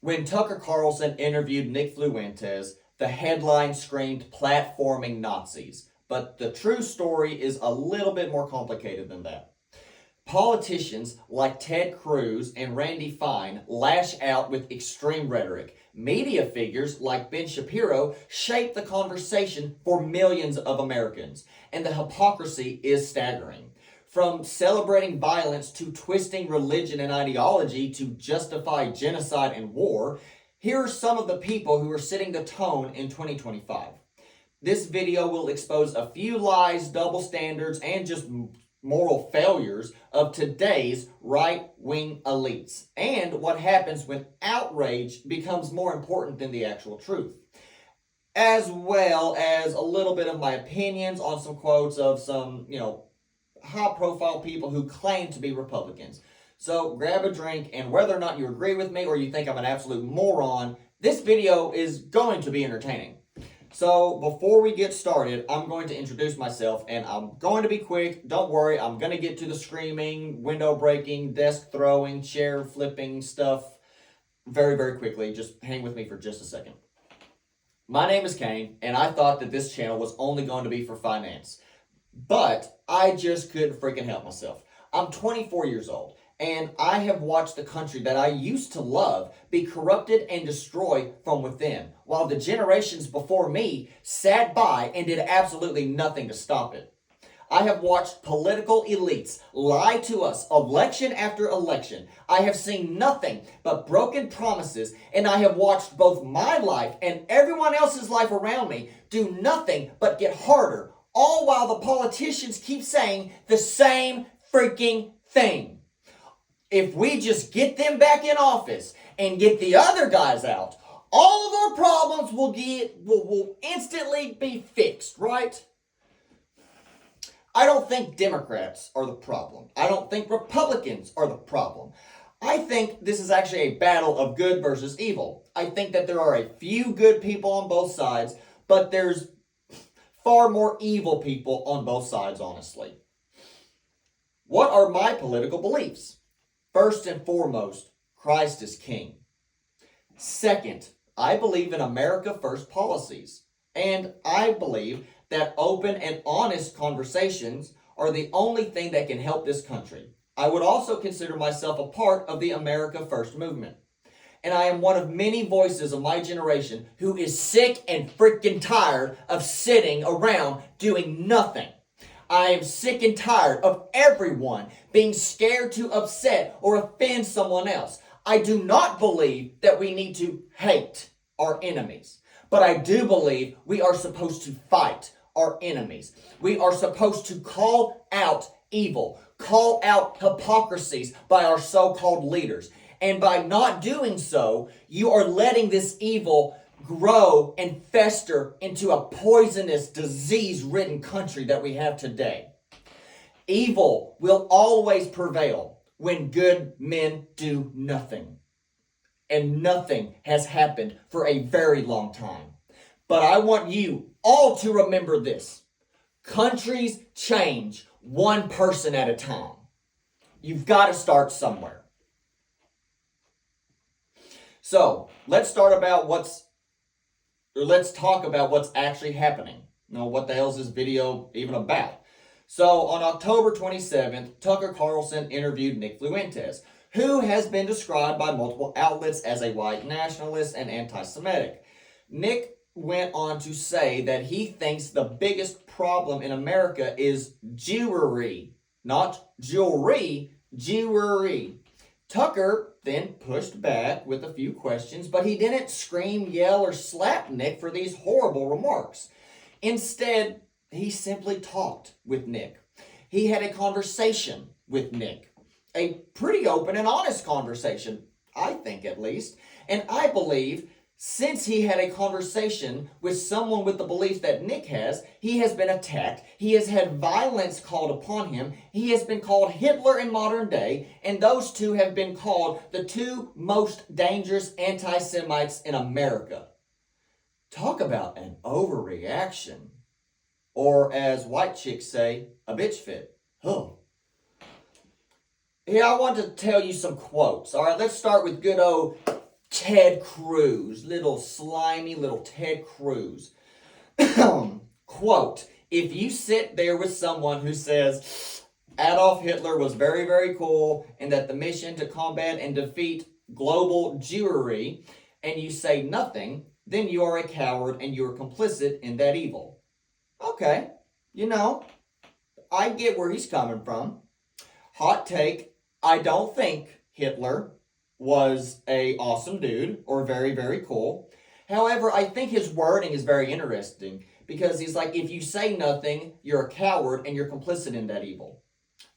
When Tucker Carlson interviewed Nick Fluentes, the headline screamed platforming Nazis. But the true story is a little bit more complicated than that. Politicians like Ted Cruz and Randy Fine lash out with extreme rhetoric. Media figures like Ben Shapiro shape the conversation for millions of Americans. And the hypocrisy is staggering. From celebrating violence to twisting religion and ideology to justify genocide and war, here are some of the people who are setting the tone in 2025. This video will expose a few lies, double standards, and just moral failures of today's right-wing elites, and what happens when outrage becomes more important than the actual truth, as well as a little bit of my opinions on some quotes of some, high-profile people who claim to be Republicans. So grab a drink, and whether or not you agree with me or you think I'm an absolute moron, this video is going to be entertaining. So before we get started, I'm going to introduce myself, and I'm going to be quick. Don't worry, I'm going to get to the screaming, window breaking, desk throwing, chair flipping stuff very, very quickly. Just hang with me for just a second. My name is Kane, and I thought that this channel was only going to be for finance. But I just couldn't freaking help myself. I'm 24 years old, and I have watched the country that I used to love be corrupted and destroyed from within, while the generations before me sat by and did absolutely nothing to stop it. I have watched political elites lie to us election after election. I have seen nothing but broken promises, and I have watched both my life and everyone else's life around me do nothing but get harder, all while the politicians keep saying the same freaking thing. If we just get them back in office and get the other guys out, all of our problems will instantly be fixed, right? I don't think Democrats are the problem. I don't think Republicans are the problem. I think this is actually a battle of good versus evil. I think that there are a few good people on both sides, but there's far more evil people on both sides, honestly. What are my political beliefs? First and foremost, Christ is king. Second, I believe in America First policies. And I believe that open and honest conversations are the only thing that can help this country. I would also consider myself a part of the America First movement. And I am one of many voices of my generation who is sick and freaking tired of sitting around doing nothing. I am sick and tired of everyone being scared to upset or offend someone else. I do not believe that we need to hate our enemies, but I do believe we are supposed to fight our enemies. We are supposed to call out evil, call out hypocrisies by our so-called leaders. And by not doing so, you are letting this evil grow and fester into a poisonous, disease-ridden country that we have today. Evil will always prevail when good men do nothing. And nothing has happened for a very long time. But I want you all to remember this. Countries change one person at a time. You've got to start somewhere. So, let's talk about what's actually happening. What the hell is this video even about? So, on October 27th, Tucker Carlson interviewed Nick Fluentes, who has been described by multiple outlets as a white nationalist and anti-Semitic. Nick went on to say that he thinks the biggest problem in America is Jewry, not jewelry, Jewry. Tucker then pushed back with a few questions, but he didn't scream, yell, or slap Nick for these horrible remarks. Instead, he simply talked with Nick. He had a conversation with Nick. A pretty open and honest conversation, I think at least. And I believe since he had a conversation with someone with the belief that Nick has, he has been attacked. He has had violence called upon him. He has been called Hitler in modern day. And those two have been called the two most dangerous anti-Semites in America. Talk about an overreaction. Or as white chicks say, a bitch fit. Huh. Here, I want to tell you some quotes. All right, let's start with good old Ted Cruz, little slimy little Ted Cruz. Quote, if you sit there with someone who says Adolf Hitler was very, very cool and that the mission to combat and defeat global Jewry, and you say nothing, then you are a coward and you are complicit in that evil. Okay, I get where he's coming from. Hot take, I don't think Hitler was a awesome dude or very, very cool. However, I think his wording is very interesting because he's like, if you say nothing, you're a coward and you're complicit in that evil.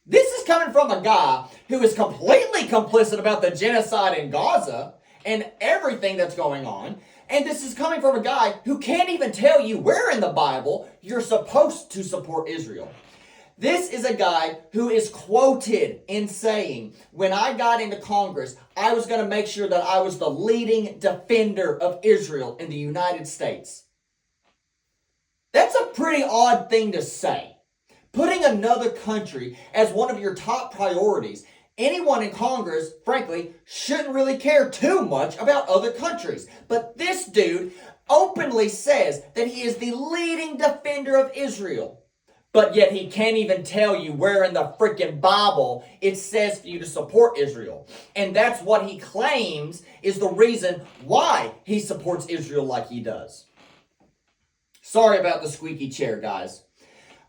This is coming from a guy who is completely complicit about the genocide in Gaza and everything that's going on. And this is coming from a guy who can't even tell you where in the Bible you're supposed to support Israel. This is a guy who is quoted in saying, when I got into Congress, I was going to make sure that I was the leading defender of Israel in the United States. That's a pretty odd thing to say. Putting another country as one of your top priorities. Anyone in Congress, frankly, shouldn't really care too much about other countries. But this dude openly says that he is the leading defender of Israel. But yet he can't even tell you where in the freaking Bible it says for you to support Israel. And that's what he claims is the reason why he supports Israel like he does. Sorry about the squeaky chair, guys.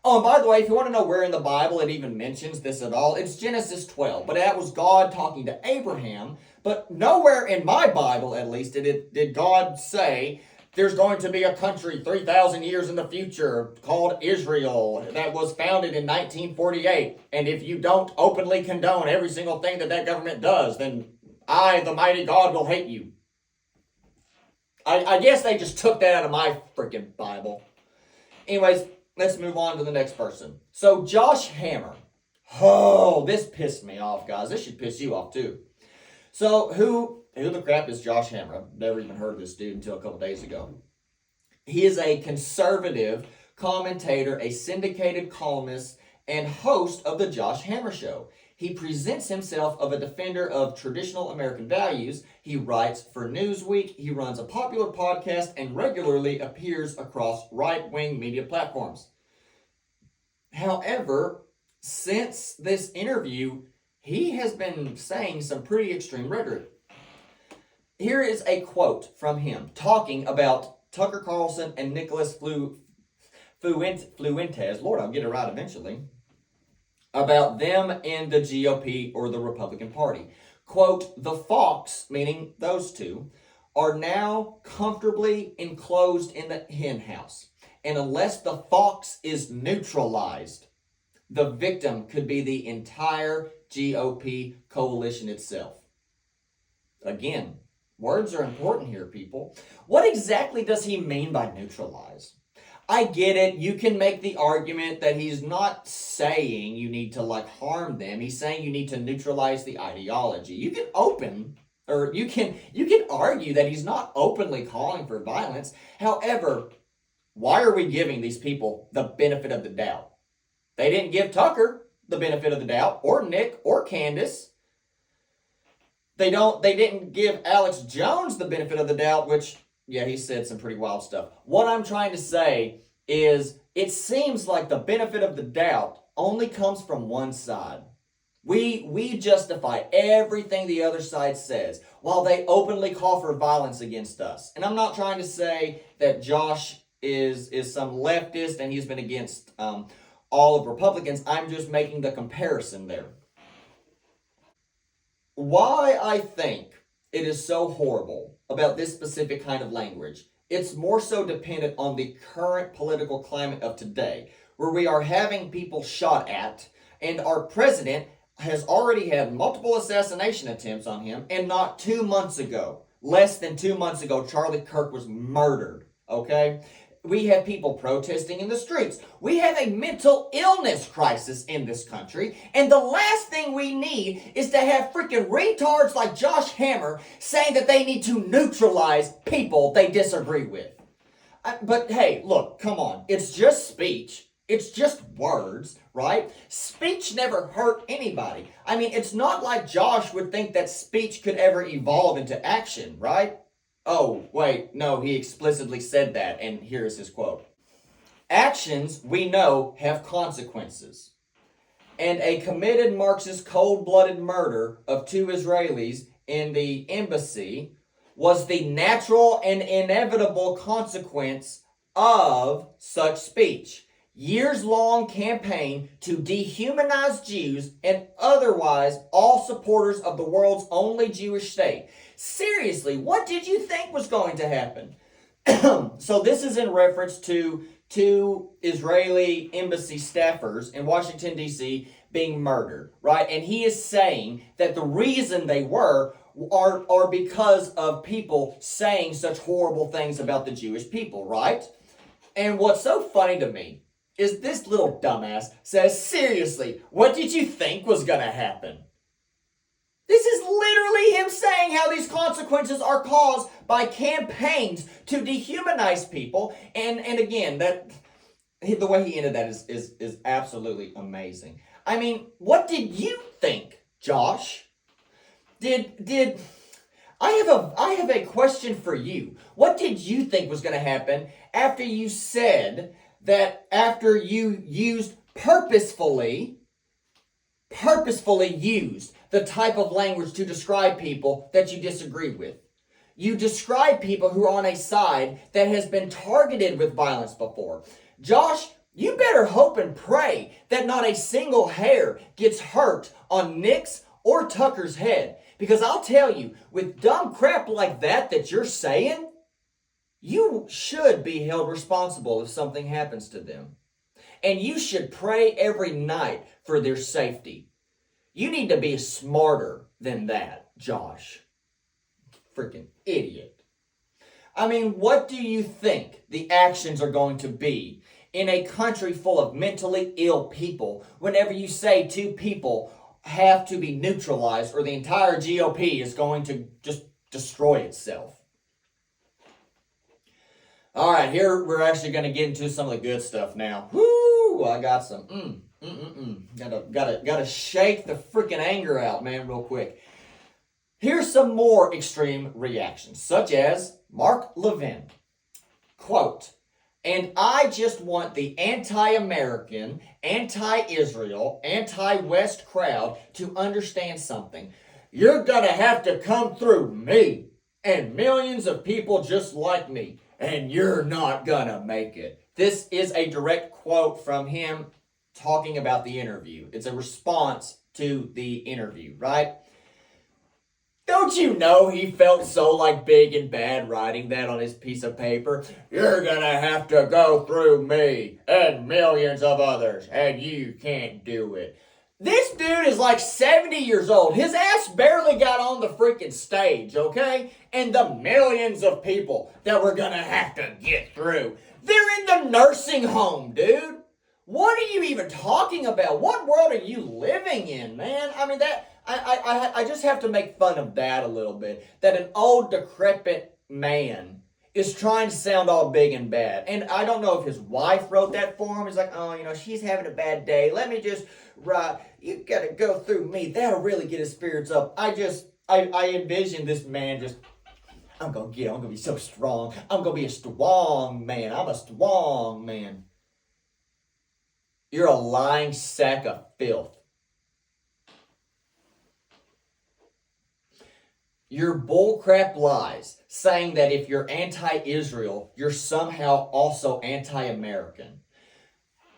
Oh, and by the way, if you want to know where in the Bible it even mentions this at all, it's Genesis 12. But that was God talking to Abraham. But nowhere in my Bible, at least, did God say there's going to be a country 3,000 years in the future called Israel that was founded in 1948. And if you don't openly condone every single thing that government does, then I, the mighty God, will hate you. I guess they just took that out of my freaking Bible. Anyways, let's move on to the next person. So Josh Hammer. Oh, this pissed me off, guys. This should piss you off too. So who the crap is Josh Hammer? I've never even heard of this dude until a couple days ago. He is a conservative commentator, a syndicated columnist, and host of the Josh Hammer Show. He presents himself as a defender of traditional American values. He writes for Newsweek. He runs a popular podcast and regularly appears across right-wing media platforms. However, since this interview, he has been saying some pretty extreme rhetoric. Here is a quote from him talking about Tucker Carlson and Nicholas Fluentes. Lord, I'll get it right eventually. About them in the GOP or the Republican Party. Quote, the Fox, meaning those two, are now comfortably enclosed in the hen house. And unless the fox is neutralized, the victim could be the entire GOP coalition itself. Again, words are important here, people. What exactly does he mean by neutralize? I get it. You can make the argument that he's not saying you need to harm them. He's saying you need to neutralize the ideology. You can argue that he's not openly calling for violence. However, why are we giving these people the benefit of the doubt? They didn't give Tucker the benefit of the doubt, or Nick, or Candace. They didn't give Alex Jones the benefit of the doubt, which, yeah, he said some pretty wild stuff. What I'm trying to say is it seems like the benefit of the doubt only comes from one side. We justify everything the other side says while they openly call for violence against us. And I'm not trying to say that Josh is some leftist and he's been against all of Republicans. I'm just making the comparison there. Why I think it is so horrible about this specific kind of language, it's more so dependent on the current political climate of today, where we are having people shot at, and our president has already had multiple assassination attempts on him, and not 2 months ago, less than 2 months ago, Charlie Kirk was murdered, okay? We have people protesting in the streets. We have a mental illness crisis in this country. And the last thing we need is to have freaking retards like Josh Hammer saying that they need to neutralize people they disagree with. But hey, look, come on. It's just speech. It's just words, right? Speech never hurt anybody. I mean, it's not like Josh would think that speech could ever evolve into action, right? Oh, wait, no, he explicitly said that, and here's his quote. Actions, we know, have consequences. And a committed Marxist cold-blooded murder of 2 Israelis in the embassy was the natural and inevitable consequence of such speech. Years-long campaign to dehumanize Jews and otherwise all supporters of the world's only Jewish state. Seriously, what did you think was going to happen? So this is in reference to 2 Israeli embassy staffers in Washington, D.C. being murdered, right? And he is saying that the reason they are because of people saying such horrible things about the Jewish people, right? And what's so funny to me is this little dumbass says, seriously, what did you think was going to happen? This is literally him saying how these consequences are caused by campaigns to dehumanize people. And again, that the way he ended that is absolutely amazing. I mean, what did you think, Josh? Did I have a question for you. What did you think was going to happen after you said that after you purposefully used the type of language to describe people that you disagree with? You describe people who are on a side that has been targeted with violence before. Josh, you better hope and pray that not a single hair gets hurt on Nick's or Tucker's head. Because I'll tell you, with dumb crap like that you're saying, you should be held responsible if something happens to them. And you should pray every night for their safety. You need to be smarter than that, Josh. Freaking idiot. I mean, what do you think the actions are going to be in a country full of mentally ill people whenever you say 2 people have to be neutralized or the entire GOP is going to just destroy itself? All right, here we're actually going to get into some of the good stuff now. Woo! I got some. Gotta shake the freaking anger out, man, real quick. Here's some more extreme reactions, such as Mark Levin. Quote, and I just want the anti-American, anti-Israel, anti-West crowd to understand something. You're gonna have to come through me and millions of people just like me, and you're not gonna make it. This is a direct quote from him talking about the interview. It's a response to the interview, right? Don't you know he felt so big and bad writing that on his piece of paper? You're gonna have to go through me and millions of others, and you can't do it. This dude is 70 years old. His ass barely got on the freaking stage, okay? And the millions of people that we're gonna have to get through, they're in the nursing home, dude. What are you even talking about? What world are you living in, man? I mean, I just have to make fun of that a little bit. That an old, decrepit man is trying to sound all big and bad. And I don't know if his wife wrote that for him. He's like, oh, she's having a bad day. Let me just write. You gotta go through me. That'll really get his spirits up. I envision this man just, I'm gonna be so strong. I'm gonna be a strong man. I'm a strong man. You're a lying sack of filth. Your bullcrap lies saying that if you're anti-Israel, you're somehow also anti-American.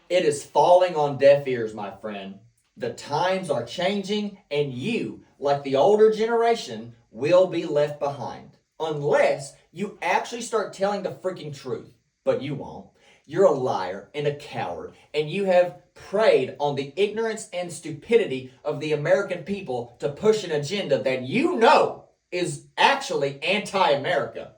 It is falling on deaf ears, my friend. The times are changing, and you, like the older generation, will be left behind. Unless you actually start telling the freaking truth. But you won't. You're a liar and a coward, and you have preyed on the ignorance and stupidity of the American people to push an agenda that you know is actually anti-America.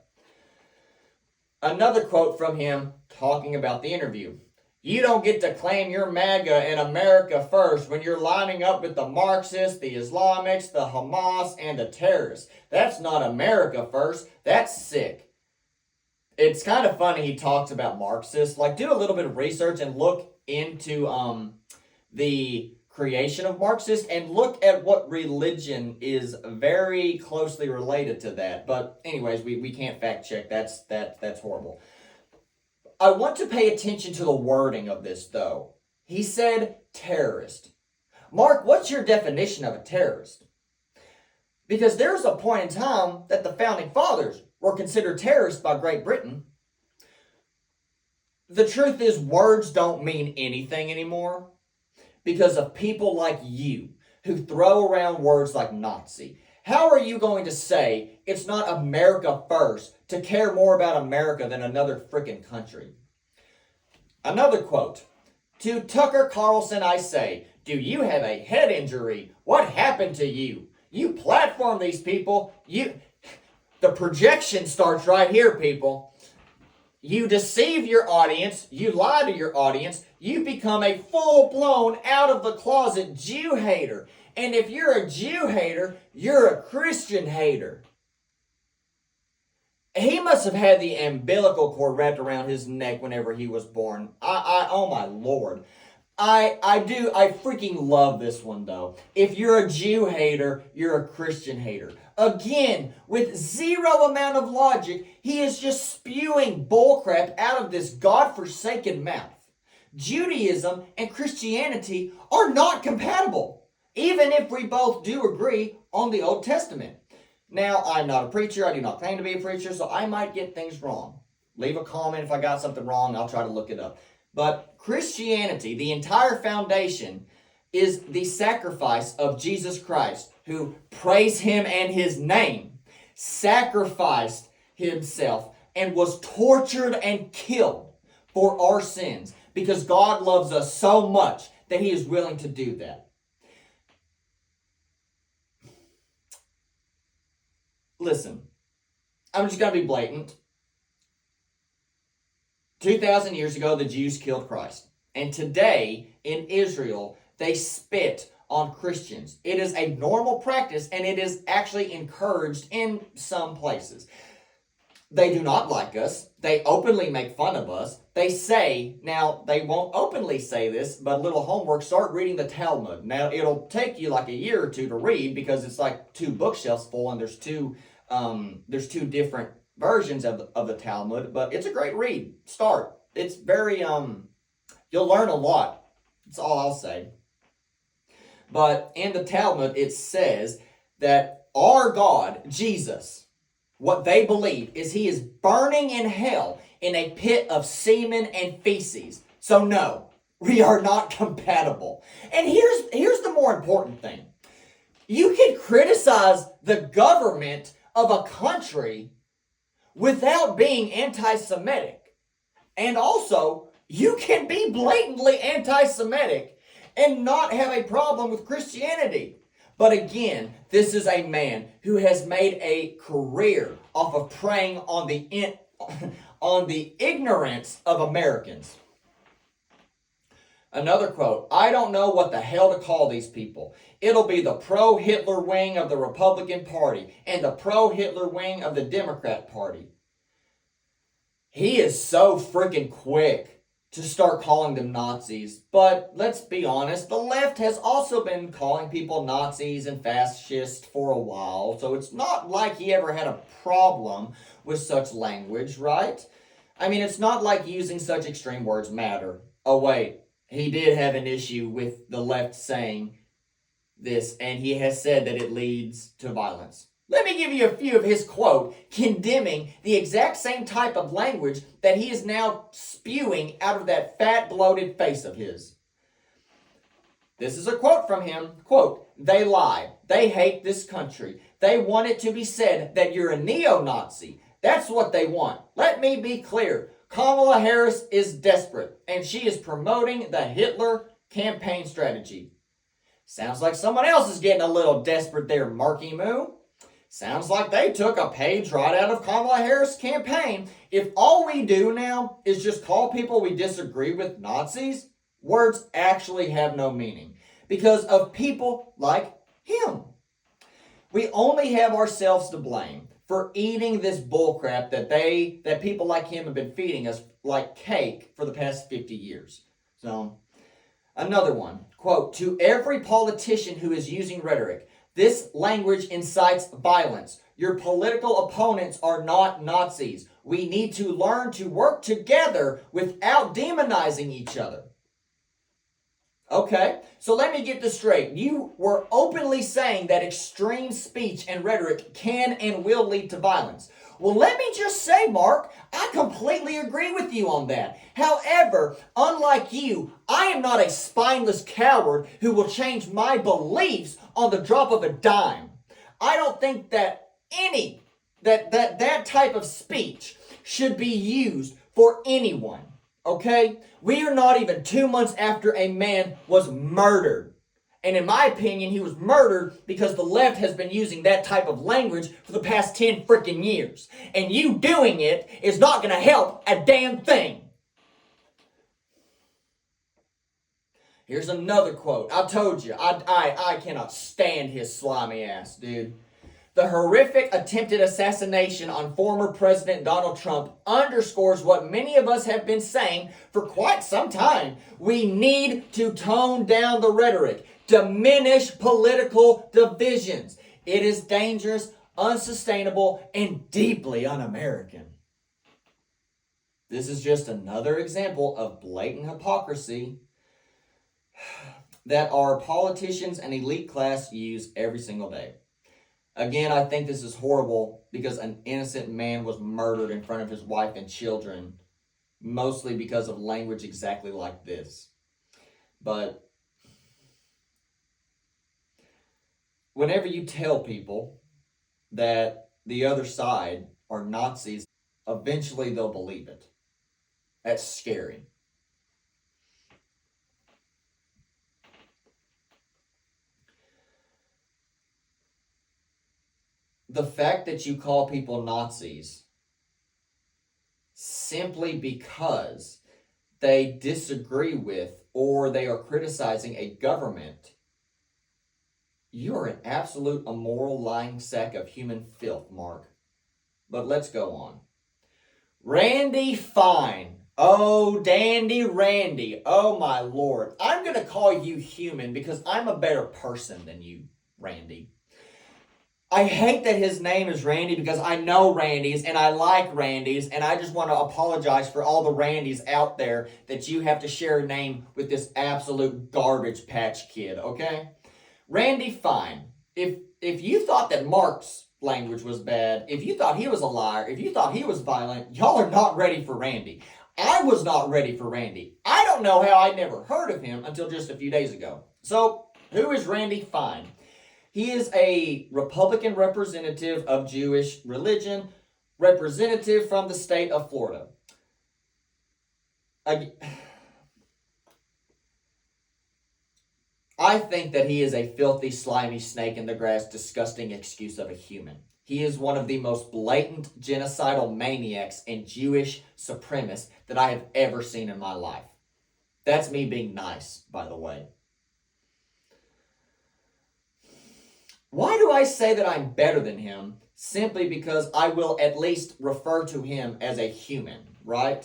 Another quote from him talking about the interview. You don't get to claim you're MAGA and America first when you're lining up with the Marxists, the Islamics, the Hamas, and the terrorists. That's not America first. That's sick. It's kind of funny he talks about Marxists. Like, do a little bit of research and look into the creation of Marxists and look at what religion is very closely related to that. But anyways, we can't fact check. That's horrible. I want to pay attention to the wording of this, though. He said terrorist. Mark, what's your definition of a terrorist? Because there's a point in time that the founding fathers were considered terrorists by Great Britain. The truth is, words don't mean anything anymore because of people like you who throw around words like Nazi. How are you going to say it's not America first to care more about America than another freaking country? Another quote. To Tucker Carlson I say, do you have a head injury? What happened to you? You platform these people. The projection starts right here, people. You deceive your audience. You lie to your audience. You become a full-blown, out-of-the-closet Jew hater. And if you're a Jew hater, you're a Christian hater. He must have had the umbilical cord wrapped around his neck whenever he was born. Oh my Lord. I freaking love this one though. If you're a Jew hater, you're a Christian hater. Again, with zero amount of logic, he is just spewing bullcrap out of this godforsaken mouth. Judaism and Christianity are not compatible, even if we both do agree on the Old Testament. Now, I'm not a preacher. I do not claim to be a preacher, so I might get things wrong. Leave a comment if I got something wrong. I'll try to look it up. But Christianity, the entire foundation, is the sacrifice of Jesus Christ, who, praise him and his name, sacrificed himself and was tortured and killed for our sins because God loves us so much that he is willing to do that. Listen, I'm just going to be blatant. 2,000 years ago, the Jews killed Christ. And today, in Israel, they spit on Christians. It is a normal practice, and it is actually encouraged in some places. They do not like us. They openly make fun of us. They say, now, they won't openly say this, but a little homework, start reading the Talmud. Now, it'll take you like a year or two to read because it's like 2 bookshelves full, and there's two different versions of the Talmud, but it's a great read. Start. It's very, you'll learn a lot. That's all I'll say. But in the Talmud, it says that our God, Jesus, what they believe is he is burning in hell in a pit of semen and feces. So no, we are not compatible. And here's the more important thing. You can criticize the government of a country without being anti-Semitic. And also, you can be blatantly anti-Semitic and not have a problem with Christianity. But again, this is a man who has made a career off of preying on the ignorance of Americans. Another quote, I don't know what the hell to call these people. It'll be the pro-Hitler wing of the Republican Party and the pro-Hitler wing of the Democrat Party. He is so freaking quick to start calling them Nazis. But let's be honest, the left has also been calling people Nazis and fascists for a while. So it's not like he ever had a problem with such language, right? I mean, it's not like using such extreme words matter. Oh, wait. He did have an issue with the left saying this, and he has said that it leads to violence. Let me give you a few of his quote condemning the exact same type of language that he is now spewing out of that fat, bloated face of his. This is a quote from him. Quote, they lie. They hate this country. They want it to be said that you're a neo-Nazi. That's what they want. Let me be clear. Kamala Harris is desperate, and she is promoting the Hitler campaign strategy. Sounds like someone else is getting a little desperate there, Marky Moo. Sounds like they took a page right out of Kamala Harris' campaign. If all we do now is just call people we disagree with Nazis, words actually have no meaning because of people like him. We only have ourselves to blame for eating this bullcrap that people like him have been feeding us like cake for the past 50 years. So, another one, quote, to every politician who is using rhetoric, this language incites violence. Your political opponents are not Nazis. We need to learn to work together without demonizing each other. Okay, so let me get this straight. You were openly saying that extreme speech and rhetoric can and will lead to violence. Well, let me just say, Mark, I completely agree with you on that. However, unlike you, I am not a spineless coward who will change my beliefs on the drop of a dime. I don't think that that type of speech should be used for anyone. Okay? We are not even 2 months after a man was murdered. And in my opinion, he was murdered because the left has been using that type of language for the past 10 freaking years. And you doing it is not going to help a damn thing. Here's another quote. I told you, I cannot stand his slimy ass, dude. The horrific attempted assassination on former President Donald Trump underscores what many of us have been saying for quite some time. We need to tone down the rhetoric, diminish political divisions. It is dangerous, unsustainable, and deeply un-American. This is just another example of blatant hypocrisy that our politicians and elite class use every single day. Again, I think this is horrible because an innocent man was murdered in front of his wife and children, mostly because of language exactly like this. But whenever you tell people that the other side are Nazis, eventually they'll believe it. That's scary. The fact that you call people Nazis simply because they disagree with or they are criticizing a government, you're an absolute immoral lying sack of human filth, Mark. But let's go on. Randy Fine. Oh, Dandy Randy. Oh, my Lord. I'm going to call you human because I'm a better person than you, Randy. I hate that his name is Randy because I know Randys and I like Randys, and I just want to apologize for all the Randys out there that you have to share a name with this absolute garbage patch kid, okay? Randy Fine. If you thought that Mark's language was bad, if you thought he was a liar, if you thought he was violent, y'all are not ready for Randy. I was not ready for Randy. I don't know how I never heard of him until just a few days ago. So, who is Randy Fine? He is a Republican representative of Jewish religion, representative from the state of Florida. I think that he is a filthy, slimy snake in the grass, disgusting excuse of a human. He is one of the most blatant genocidal maniacs and Jewish supremacists that I have ever seen in my life. That's me being nice, by the way. Why do I say that I'm better than him? Simply because I will at least refer to him as a human, right?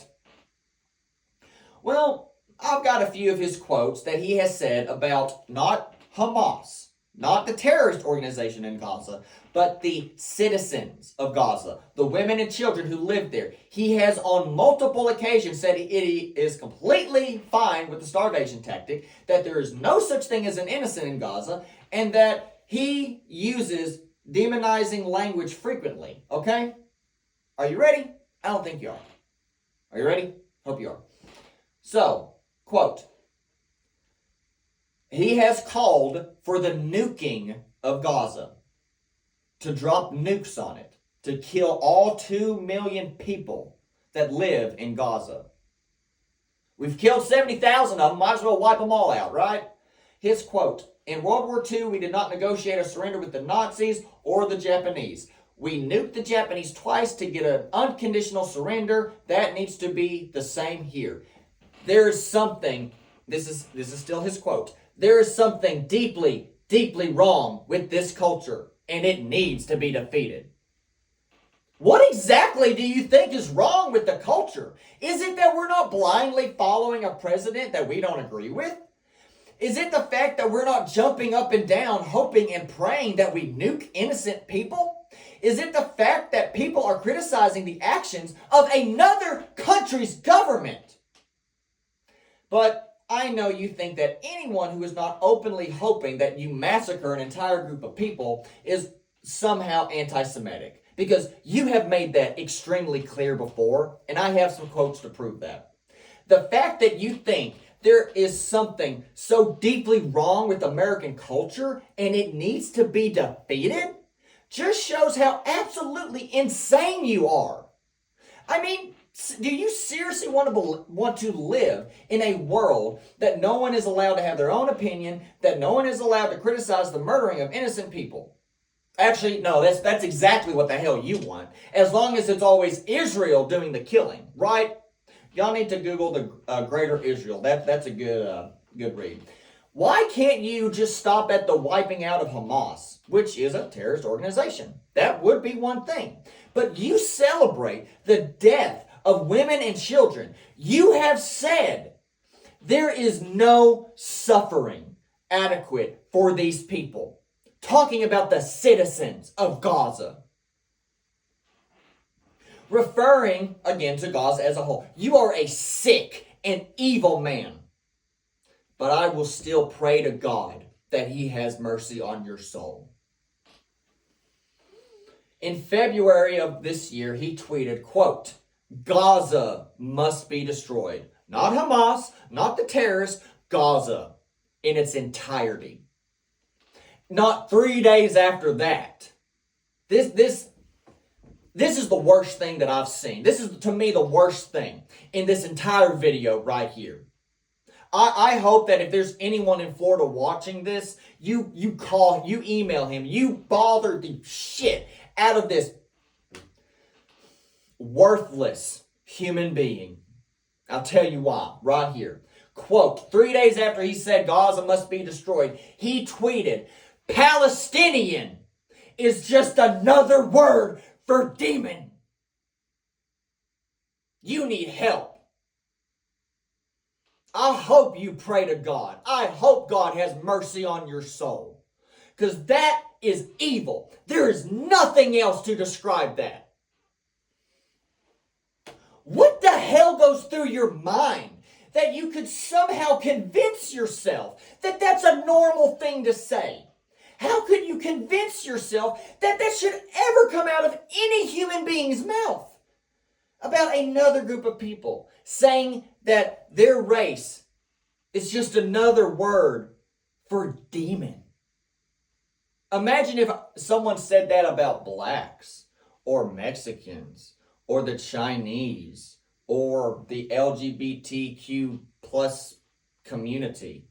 Well, I've got a few of his quotes that he has said about not Hamas, not the terrorist organization in Gaza, but the citizens of Gaza, the women and children who live there. He has on multiple occasions said it is completely fine with the starvation tactic, that there is no such thing as an innocent in Gaza, and that he uses demonizing language frequently, okay? Are you ready? I don't think you are. Are you ready? Hope you are. So, quote, he has called for the nuking of Gaza, to drop nukes on it, to kill all 2 million people that live in Gaza. We've killed 70,000 of them, might as well wipe them all out, right? His quote, in World War II, we did not negotiate a surrender with the Nazis or the Japanese. We nuked the Japanese twice to get an unconditional surrender. That needs to be the same here. There is something, this is still his quote, there is something deeply, deeply wrong with this culture, and it needs to be defeated. What exactly do you think is wrong with the culture? Is it that we're not blindly following a president that we don't agree with? Is it the fact that we're not jumping up and down, hoping and praying that we nuke innocent people? Is it the fact that people are criticizing the actions of another country's government? But I know you think that anyone who is not openly hoping that you massacre an entire group of people is somehow anti-Semitic, because you have made that extremely clear before, and I have some quotes to prove that. The fact that you think there is something so deeply wrong with American culture and it needs to be defeated just shows how absolutely insane you are. I mean, do you seriously want to live in a world that no one is allowed to have their own opinion, that no one is allowed to criticize the murdering of innocent people? Actually, no, that's exactly what the hell you want, as long as it's always Israel doing the killing, right? Y'all need to Google the Greater Israel. That's a good read. Why can't you just stop at the wiping out of Hamas, which is a terrorist organization? That would be one thing. But you celebrate the death of women and children. You have said there is no suffering adequate for these people. Talking about the citizens of Gaza. Referring, again, to Gaza as a whole. You are a sick and evil man. But I will still pray to God that He has mercy on your soul. In February of this year, he tweeted, quote, Gaza must be destroyed. Not Hamas, not the terrorists, Gaza in its entirety. Not 3 days after that. This is the worst thing that I've seen. This is, to me, the worst thing in this entire video right here. I hope that if there's anyone in Florida watching this, you call, you email him, you bother the shit out of this worthless human being. I'll tell you why, right here. Quote, 3 days after he said Gaza must be destroyed, he tweeted, Palestinian is just another word for demon. You need help. I hope you pray to God. I hope God has mercy on your soul. Because that is evil. There is nothing else to describe that. What the hell goes through your mind that you could somehow convince yourself that that's a normal thing to say? How could you convince yourself that that should ever come out of any human being's mouth? About another group of people saying that their race is just another word for demon. Imagine if someone said that about blacks or Mexicans or the Chinese or the LGBTQ plus community.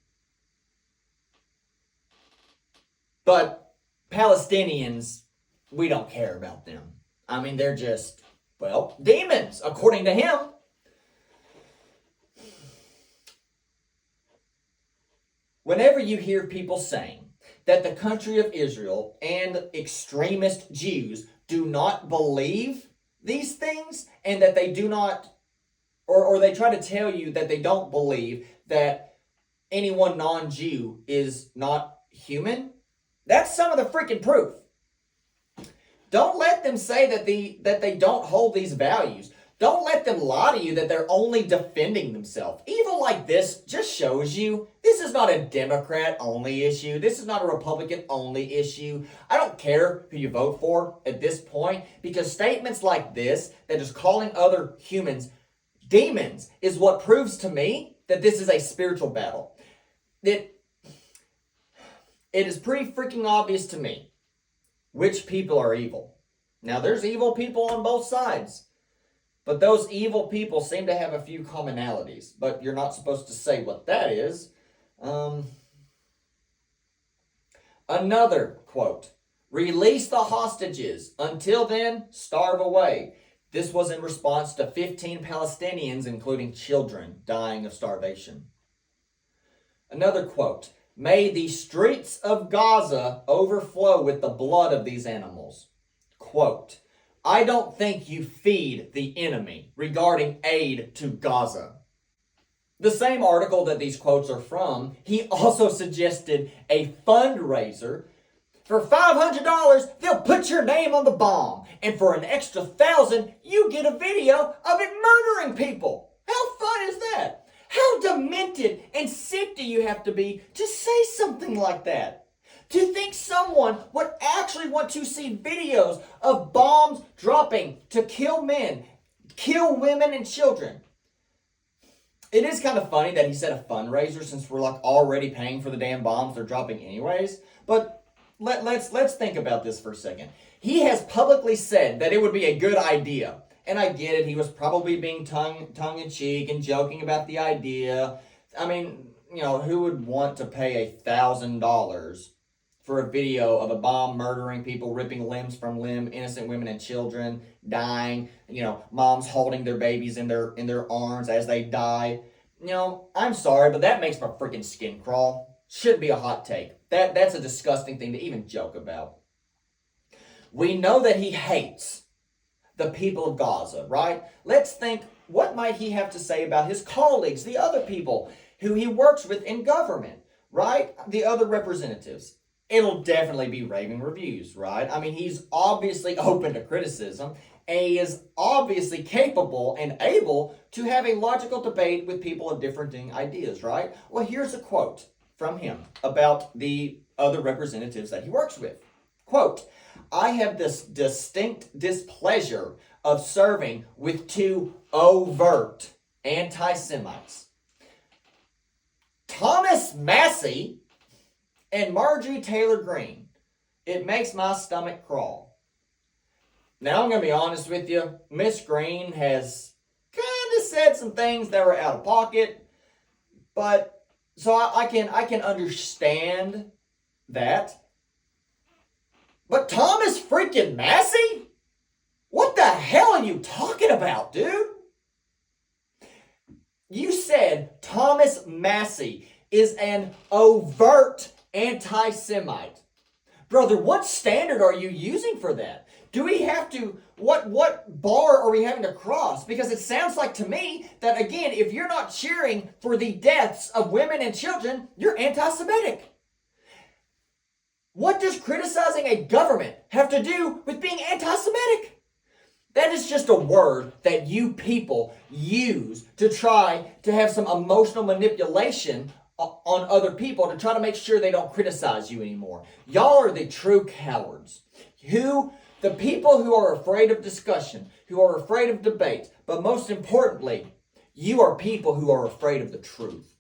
But Palestinians, we don't care about them. I mean, they're just, well, demons, according to him. Whenever you hear people saying that the country of Israel and extremist Jews do not believe these things, and that they do not, or they try to tell you that they don't believe that anyone non-Jew is not human, that's some of the freaking proof. Don't let them say that they don't hold these values. Don't let them lie to you that they're only defending themselves. Evil like this just shows you this is not a Democrat-only issue. This is not a Republican-only issue. I don't care who you vote for at this point, because statements like this, that is calling other humans demons, is what proves to me that this is a spiritual battle. It is pretty freaking obvious to me which people are evil. Now, there's evil people on both sides. But those evil people seem to have a few commonalities. But you're not supposed to say what that is. Another quote. Release the hostages. Until then, starve away. This was in response to 15 Palestinians, including children, dying of starvation. Another quote. May the streets of Gaza overflow with the blood of these animals. Quote. I don't think you feed the enemy regarding aid to Gaza. The same article that these quotes are from, he also suggested a fundraiser. For $500, they'll put your name on the bomb. And for an extra $1,000, you get a video of it murdering people. How fun is that? How demented and sick do you have to be to say something like that? To think someone would actually want to see videos of bombs dropping to kill men, kill women and children. It is kind of funny that he said a fundraiser since we're like already paying for the damn bombs they're dropping anyways. But let's think about this for a second. He has publicly said that it would be a good idea. And I get it. He was probably being tongue-in-cheek and joking about the idea. I mean, who would want to pay $1,000 for a video of a bomb murdering people, ripping limbs from innocent women and children, dying, moms holding their babies in their arms as they die? I'm sorry, but that makes my freaking skin crawl. Should be a hot take. That's a disgusting thing to even joke about. We know that he hates the people of Gaza, right? Let's think, what might he have to say about his colleagues, the other people who he works with in government, right? The other representatives. It'll definitely be raving reviews, right? I mean, he's obviously open to criticism, and he is obviously capable and able to have a logical debate with people of differing ideas, right? Well, here's a quote from him about the other representatives that he works with. Quote, I have this distinct displeasure of serving with two overt anti-Semites, Thomas Massie and Marjorie Taylor Greene. It makes my stomach crawl. Now, I'm going to be honest with you. Miss Greene has kind of said some things that were out of pocket, but so I can understand that. But Thomas freaking Massie? What the hell are you talking about, dude? You said Thomas Massie is an overt anti-Semite. Brother, what standard are you using for that? Do we have to, what bar are we having to cross? Because it sounds like to me that, again, if you're not cheering for the deaths of women and children, you're anti-Semitic. What does criticizing a government have to do with being anti-Semitic? That is just a word that you people use to try to have some emotional manipulation on other people to try to make sure they don't criticize you anymore. Y'all are the true cowards. The people who are afraid of discussion, who are afraid of debate, but most importantly, you are people who are afraid of the truth.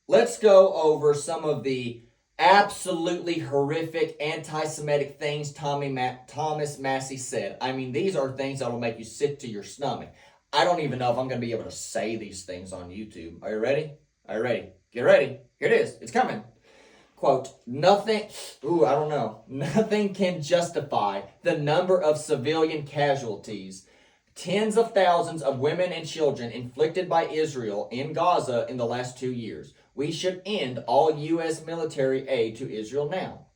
Let's go over some of the absolutely horrific anti-Semitic things Thomas Massie said. I mean, these are things that will make you sick to your stomach. I don't even know if I'm going to be able to say these things on YouTube. Are you ready? Are you ready? Get ready. Here it is. It's coming. Quote, nothing can justify the number of civilian casualties, tens of thousands of women and children inflicted by Israel in Gaza in the last 2 years. We should end all U.S. military aid to Israel now.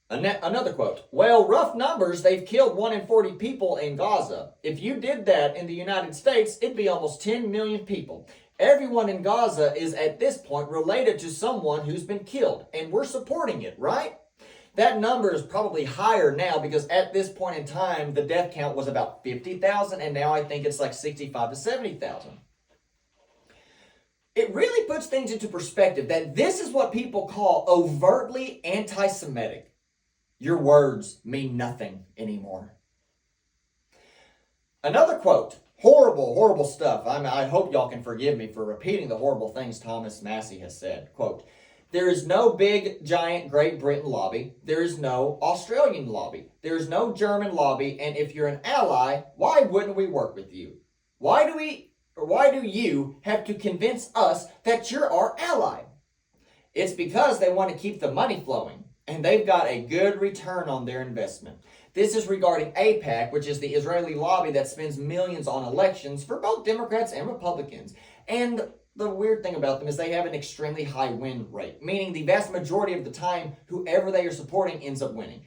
Another quote, well, rough numbers, they've killed 1 in 40 people in Gaza. If you did that in the United States, it'd be almost 10 million people. Everyone in Gaza is at this point related to someone who's been killed, and we're supporting it, right? That number is probably higher now because at this point in time, the death count was about 50,000, and now I think it's like 65 to 70,000. It really puts things into perspective that this is what people call overtly anti-Semitic. Your words mean nothing anymore. Another quote. Horrible, horrible stuff. I hope y'all can forgive me for repeating the horrible things Thomas Massie has said. Quote, there is no big, giant Great Britain lobby. There is no Australian lobby. There is no German lobby. And if you're an ally, why wouldn't we work with you? Why do you have to convince us that you're our ally? It's because they want to keep the money flowing, and they've got a good return on their investment. This is regarding AIPAC, which is the Israeli lobby that spends millions on elections for both Democrats and Republicans. And the weird thing about them is they have an extremely high win rate, meaning the vast majority of the time, whoever they are supporting ends up winning.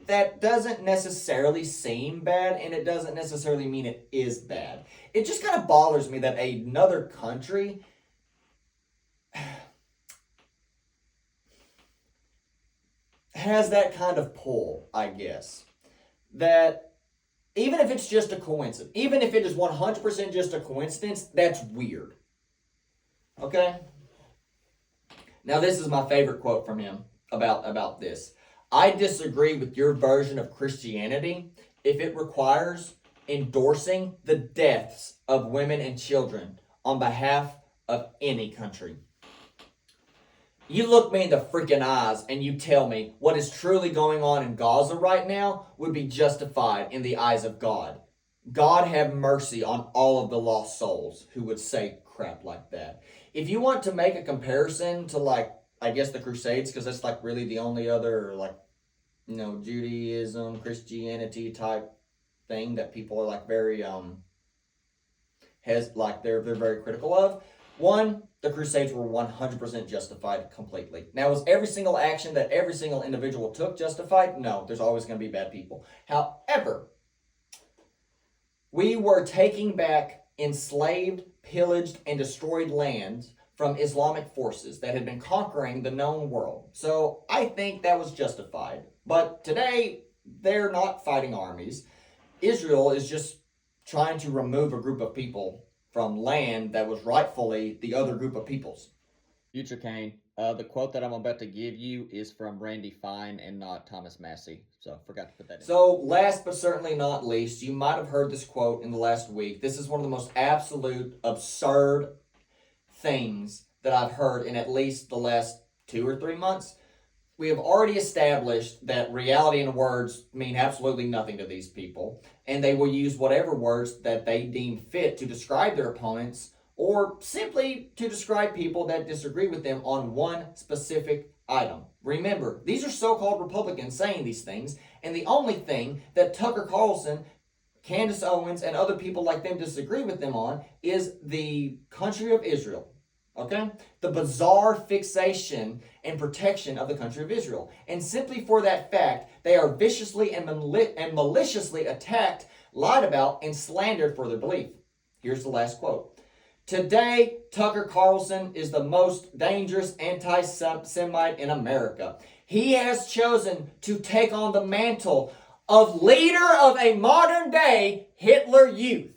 That doesn't necessarily seem bad, and it doesn't necessarily mean it is bad. It just kind of bothers me that another country has that kind of pull, I guess. That even if it's just a coincidence, even if it is 100% just a coincidence, that's weird. Okay? Now, this is my favorite quote from him about this. I disagree with your version of Christianity if it requires endorsing the deaths of women and children on behalf of any country. You look me in the freaking eyes and you tell me what is truly going on in Gaza right now would be justified in the eyes of God. God have mercy on all of the lost souls who would say crap like that. If you want to make a comparison to, like, I guess the Crusades, because that's like really the only other, like, you know, Judaism, Christianity type thing that people are like very they're very critical of. One, the Crusades were 100% justified completely. Now, was every single action that every single individual took justified? No, there's always going to be bad people. However, we were taking back enslaved, pillaged, and destroyed lands from Islamic forces that had been conquering the known world. So I think that was justified. But today, they're not fighting armies. Israel is just trying to remove a group of people from land that was rightfully the other group of peoples. Future Kane, the quote that I'm about to give you is from Randy Fine and not Thomas Massey. So, forgot to put that in. So, last but certainly not least, you might have heard this quote in the last week. This is one of the most absolute, absurd things that I've heard in at least the last 2 or 3 months. We have already established that reality and words mean absolutely nothing to these people, and they will use whatever words that they deem fit to describe their opponents or simply to describe people that disagree with them on one specific item. Remember, these are so-called Republicans saying these things, and the only thing that Tucker Carlson, Candace Owens, and other people like them disagree with them on is the country of Israel. Okay? The bizarre fixation and protection of the country of Israel. And simply for that fact, they are viciously and maliciously attacked, lied about, and slandered for their belief. Here's the last quote. Today, Tucker Carlson is the most dangerous anti-Semite in America. He has chosen to take on the mantle of leader of a modern-day Hitler Youth.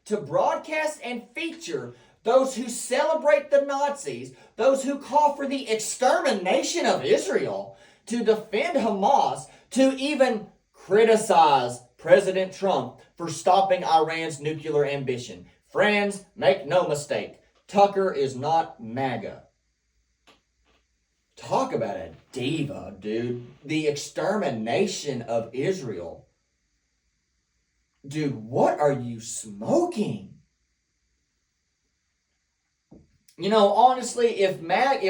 To broadcast and feature those who celebrate the Nazis, those who call for the extermination of Israel, to defend Hamas, to even criticize President Trump for stopping Iran's nuclear ambition. Friends, make no mistake, Tucker is not MAGA. Talk about a diva, dude. The extermination of Israel. Dude, what are you smoking? You know, honestly, if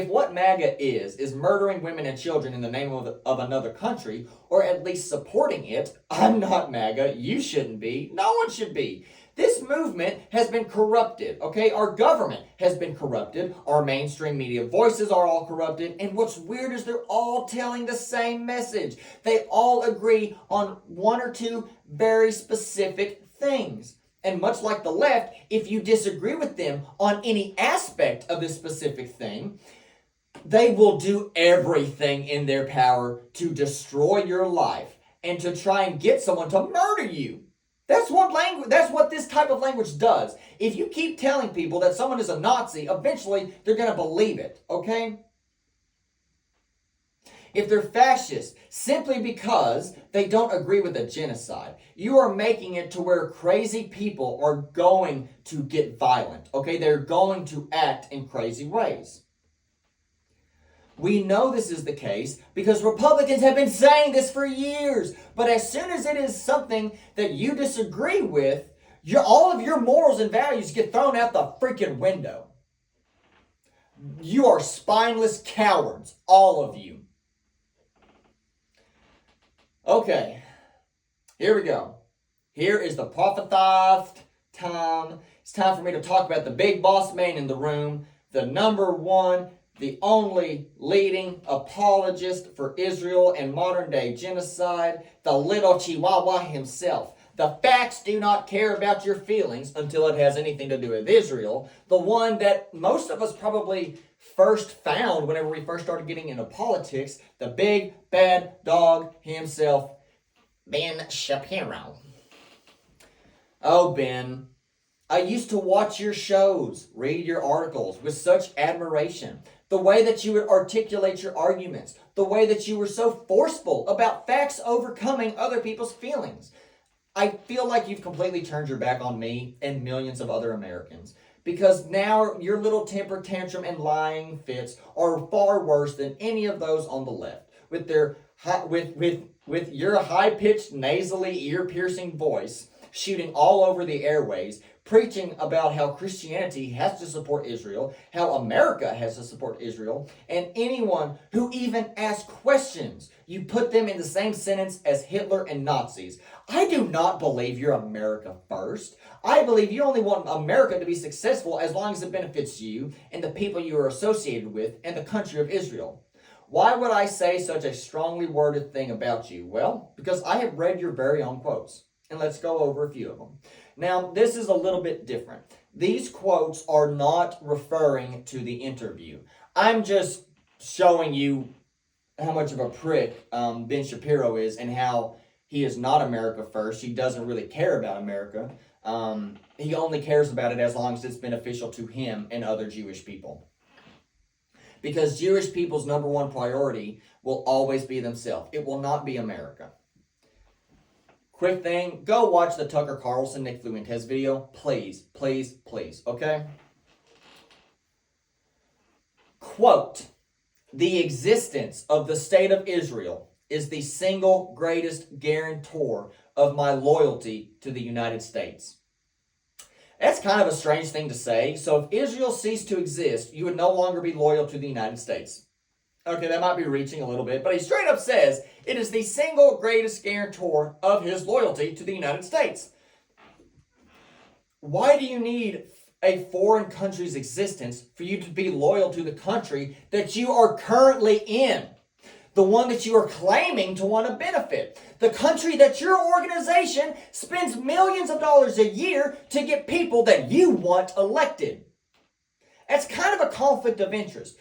what MAGA is murdering women and children in the name of another country, or at least supporting it, I'm not MAGA, you shouldn't be, no one should be. This movement has been corrupted, okay? Our government has been corrupted, our mainstream media voices are all corrupted, and what's weird is they're all telling the same message. They all agree on one or two very specific things. And much like the left, if you disagree with them on any aspect of this specific thing, they will do everything in their power to destroy your life and to try and get someone to murder you. That's what this type of language does. If you keep telling people that someone is a Nazi, eventually they're going to believe it, okay? If they're fascist, simply because they don't agree with a genocide, you are making it to where crazy people are going to get violent, okay? They're going to act in crazy ways. We know this is the case because Republicans have been saying this for years. But as soon as it is something that you disagree with, all of your morals and values get thrown out the freaking window. You are spineless cowards, all of you. Okay, here we go. Here is the prophetized time. It's time for me to talk about the big boss man in the room, the number one, the only leading apologist for Israel and modern day genocide, the little Chihuahua himself. The facts do not care about your feelings until it has anything to do with Israel. The one that most of us probably first found whenever we first started getting into politics, the big bad dog himself, Ben Shapiro. Oh, Ben, I used to watch your shows, read your articles with such admiration. The way that you would articulate your arguments, the way that you were so forceful about facts overcoming other people's feelings. I feel like you've completely turned your back on me and millions of other Americans, because now your little temper tantrum and lying fits are far worse than any of those on the left. With their with your high-pitched, nasally, ear-piercing voice shooting all over the airways, preaching about how Christianity has to support Israel, how America has to support Israel, and anyone who even asks questions, you put them in the same sentence as Hitler and Nazis. I do not believe you're America first. I believe you only want America to be successful as long as it benefits you and the people you are associated with and the country of Israel. Why would I say such a strongly worded thing about you? Well, because I have read your very own quotes. And let's go over a few of them. Now, this is a little bit different. These quotes are not referring to the interview. I'm just showing you how much of a prick Ben Shapiro is and how he is not America first. He doesn't really care about America. He only cares about it as long as it's beneficial to him and other Jewish people. Because Jewish people's number one priority will always be themselves. It will not be America. Quick thing, go watch the Tucker Carlson, Nick Fluentes video. Please, please, please, okay? Quote, the existence of the state of Israel is the single greatest guarantor of my loyalty to the United States. That's kind of a strange thing to say. So if Israel ceased to exist, you would no longer be loyal to the United States. Okay, that might be reaching a little bit, but he straight up says it is the single greatest guarantor of his loyalty to the United States. Why do you need a foreign country's existence for you to be loyal to the country that you are currently in? The one that you are claiming to want to benefit. The country that your organization spends millions of dollars a year to get people that you want elected. That's kind of a conflict of interest.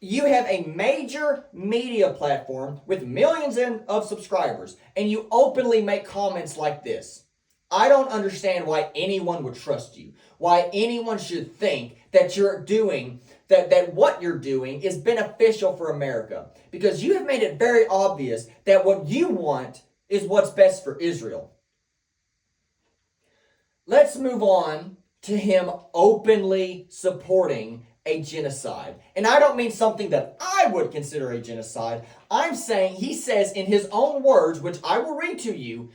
You have a major media platform with millions of subscribers, and you openly make comments like this. I don't understand why anyone would trust you, why anyone should think that you're doing, that what you're doing is beneficial for America, because you have made it very obvious that what you want is what's best for Israel. Let's move on to him openly supporting a genocide. And I don't mean something that I would consider a genocide. I'm saying he says in his own words, which I will read to you,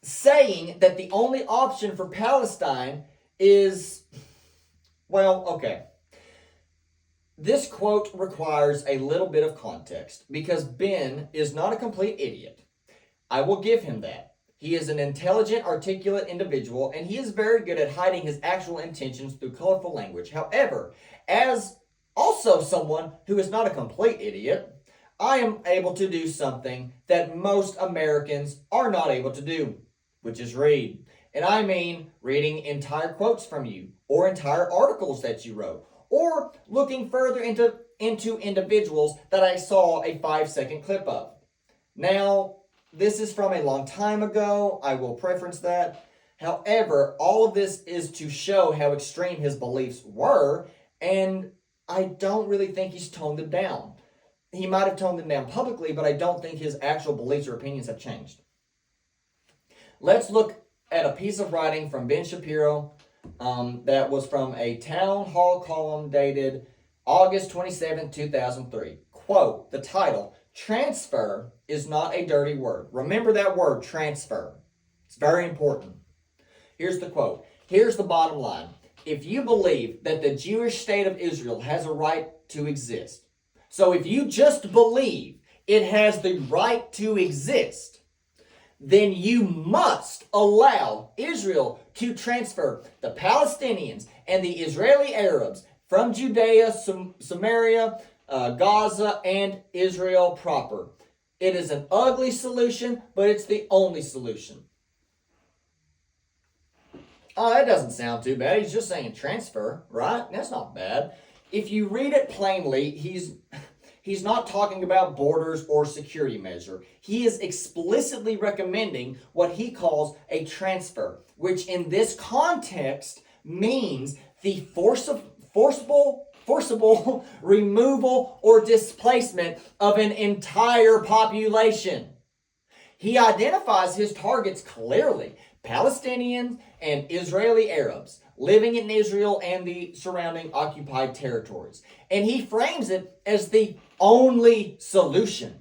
saying that the only option for Palestine is, well, okay. This quote requires a little bit of context because Ben is not a complete idiot. I will give him that. He is an intelligent, articulate individual, and he is very good at hiding his actual intentions through colorful language. However, as also someone who is not a complete idiot, I am able to do something that most Americans are not able to do, which is read. And I mean reading entire quotes from you, or entire articles that you wrote, or looking further into individuals that I saw a 5-second clip of. Now, this is from a long time ago. I will preference that. However, all of this is to show how extreme his beliefs were, and I don't really think he's toned them down. He might have toned them down publicly, but I don't think his actual beliefs or opinions have changed. Let's look at a piece of writing from Ben Shapiro that was from a town hall column dated August 27, 2003. Quote, the title, transfer is not a dirty word. Remember that word, transfer. It's very important. Here's the quote. Here's the bottom line. If you believe that the Jewish state of Israel has a right to exist, so if you just believe it has the right to exist, then you must allow Israel to transfer the Palestinians and the Israeli Arabs from Judea, Samaria, Gaza, and Israel proper. It is an ugly solution, but it's the only solution. Oh, that doesn't sound too bad. He's just saying transfer, right? That's not bad. If you read it plainly, he's not talking about borders or security measure. He is explicitly recommending what he calls a transfer, which in this context means the forcible removal or displacement of an entire population. He identifies his targets clearly: Palestinians and Israeli Arabs living in Israel and the surrounding occupied territories. And he frames it as the only solution.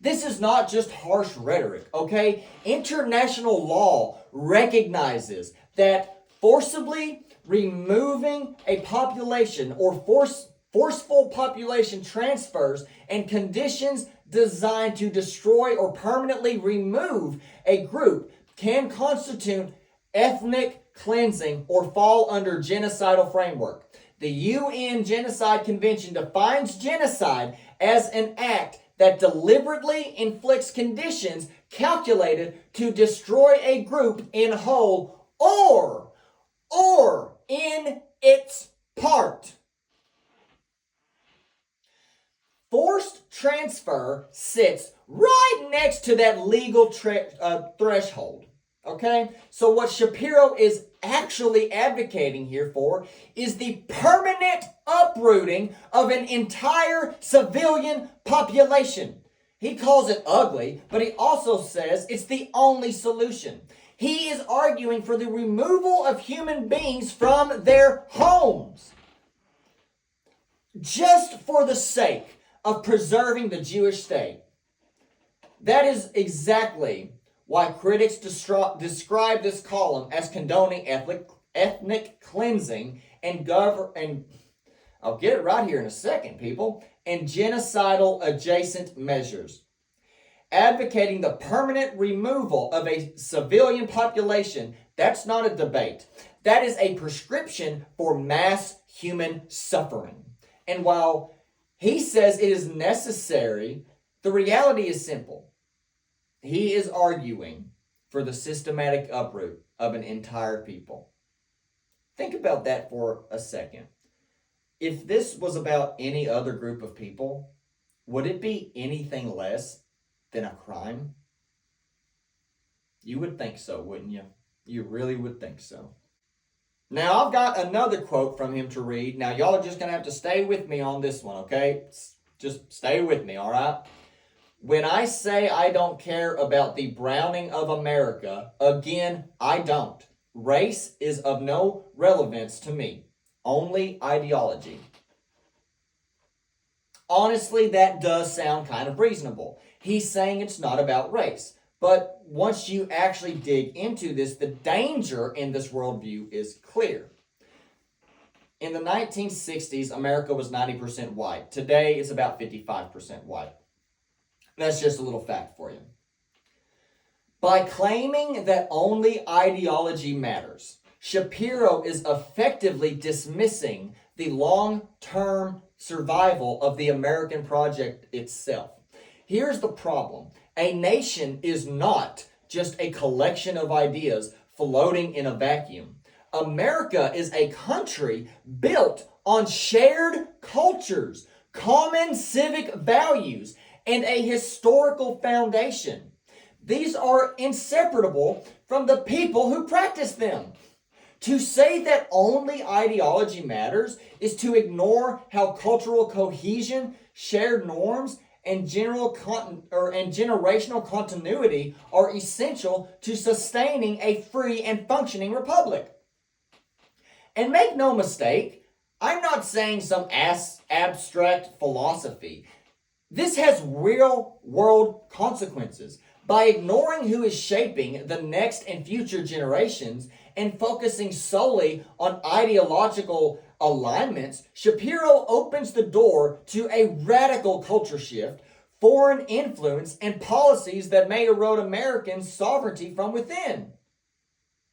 This is not just harsh rhetoric, okay? International law recognizes that forcibly removing a population or forceful population transfers and conditions designed to destroy or permanently remove a group can constitute ethnic cleansing or fall under genocidal framework. The UN Genocide Convention defines genocide as an act that deliberately inflicts conditions calculated to destroy a group in whole or in its part. Forced transfer sits right next to that legal threshold. Okay? So what Shapiro is actually advocating here for is the permanent uprooting of an entire civilian population. He calls it ugly, but he also says it's the only solution. He is arguing for the removal of human beings from their homes, just for the sake of preserving the Jewish state. That is exactly why critics describe this column as condoning ethnic cleansing and I'll get it right here in a second, people, and genocidal adjacent measures. Advocating the permanent removal of a civilian population, that's not a debate. That is a prescription for mass human suffering. And while he says it is necessary, the reality is simple. He is arguing for the systematic uproot of an entire people. Think about that for a second. If this was about any other group of people, would it be anything less than a crime? You would think so, wouldn't you? You really would think so. Now, I've got another quote from him to read. Now, y'all are just going to have to stay with me on this one, okay? Just stay with me, all right? When I say I don't care about the browning of America, again, I don't. Race is of no relevance to me. Only ideology. Honestly, that does sound kind of reasonable. He's saying it's not about race. But once you actually dig into this, the danger in this worldview is clear. In the 1960s, America was 90% white. Today, it's about 55% white. That's just a little fact for you. By claiming that only ideology matters, Shapiro is effectively dismissing the long-term survival of the American project itself. Here's the problem. A nation is not just a collection of ideas floating in a vacuum. America is a country built on shared cultures, common civic values, and a historical foundation. These are inseparable from the people who practice them. To say that only ideology matters is to ignore how cultural cohesion, shared norms, and generational continuity are essential to sustaining a free and functioning republic. And make no mistake, I'm not saying some abstract philosophy. This has real-world consequences. By ignoring who is shaping the next and future generations and focusing solely on ideological alignments, Shapiro opens the door to a radical culture shift, foreign influence, and policies that may erode American sovereignty from within.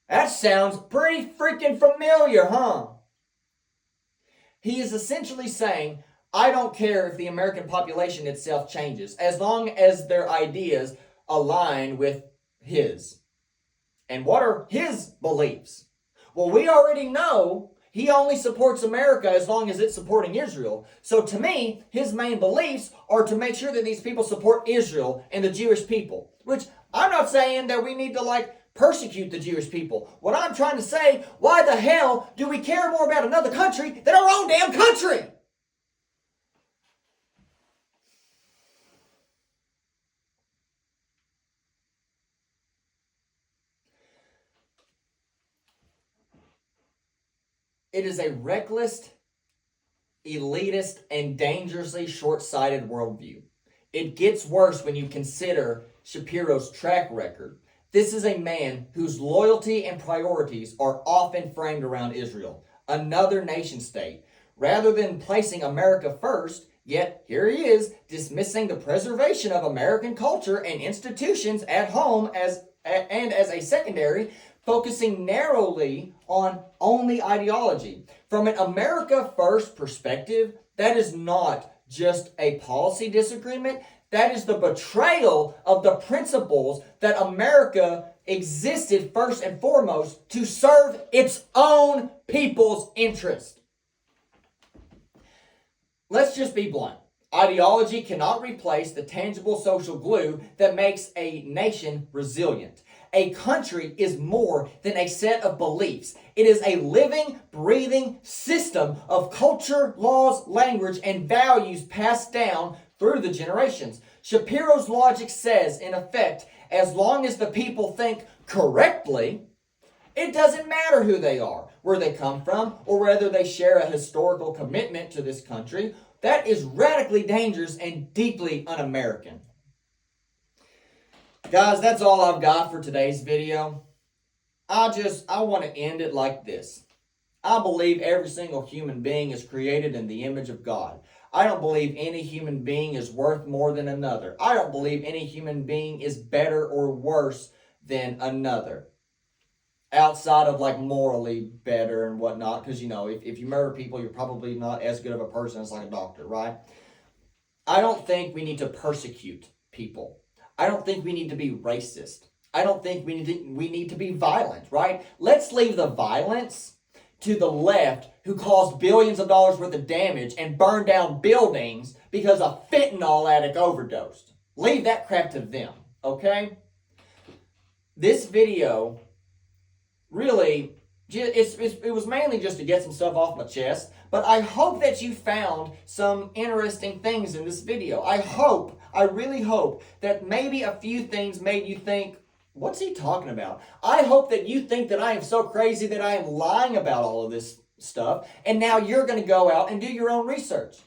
That sounds pretty freaking familiar, huh? He is essentially saying, I don't care if the American population itself changes, as long as their ideas align with his. And what are his beliefs? Well, we already know he only supports America as long as it's supporting Israel. So to me, his main beliefs are to make sure that these people support Israel and the Jewish people. Which I'm not saying that we need to persecute the Jewish people. What I'm trying to say, why the hell do we care more about another country than our own damn country? It is a reckless, elitist, and dangerously short-sighted worldview. It gets worse when you consider Shapiro's track record. This is a man whose loyalty and priorities are often framed around Israel, another nation state, rather than placing America first. Yet here he is dismissing the preservation of American culture and institutions at home as a secondary, focusing narrowly on only ideology. From an America first perspective, that is not just a policy disagreement. That is the betrayal of the principles that America existed first and foremost to serve its own people's interest. Let's just be blunt. Ideology cannot replace the tangible social glue that makes a nation resilient. A country is more than a set of beliefs. It is a living, breathing system of culture, laws, language, and values passed down through the generations. Shapiro's logic says, in effect, as long as the people think correctly, it doesn't matter who they are, where they come from, or whether they share a historical commitment to this country. That is radically dangerous and deeply un-American. Guys, that's all I've got for today's video. I want to end it like this. I believe every single human being is created in the image of God. I don't believe any human being is worth more than another. I don't believe any human being is better or worse than another. Outside of morally better and whatnot, because if you murder people, you're probably not as good of a person as a doctor, right? I don't think we need to persecute people. I don't think we need to be racist. I don't think we need to be violent, right? Let's leave the violence to the left, who caused billions of dollars worth of damage and burned down buildings because a fentanyl addict overdosed. Leave that crap to them, okay? This video really, it was mainly just to get some stuff off my chest, but I hope that you found some interesting things in this video. I really hope that maybe a few things made you think, what's he talking about? I hope that you think that I am so crazy that I am lying about all of this stuff, and now you're going to go out and do your own research.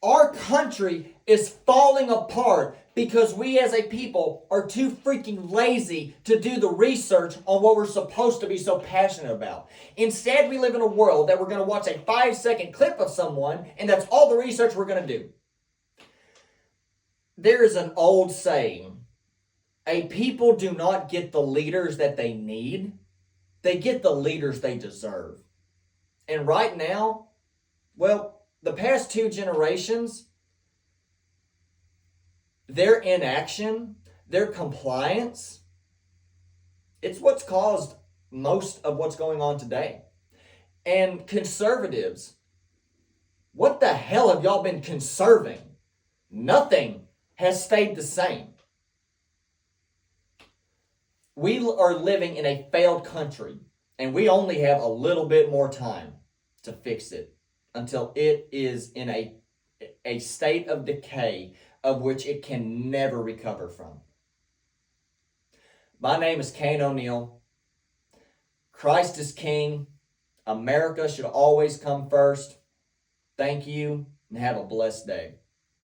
Our country is falling apart because we as a people are too freaking lazy to do the research on what we're supposed to be so passionate about. Instead, we live in a world that we're going to watch a 5-second clip of someone, and that's all the research we're going to do. There is an old saying, a people do not get the leaders that they need, they get the leaders they deserve. And right now, the past 2 generations, their inaction, their compliance, it's what's caused most of what's going on today. And conservatives, what the hell have y'all been conserving? Nothing has stayed the same. We are living in a failed country, and we only have a little bit more time to fix it until it is in a state of decay of which it can never recover from. My name is Kane O'Neill. Christ is King. America should always come first. Thank you, and have a blessed day.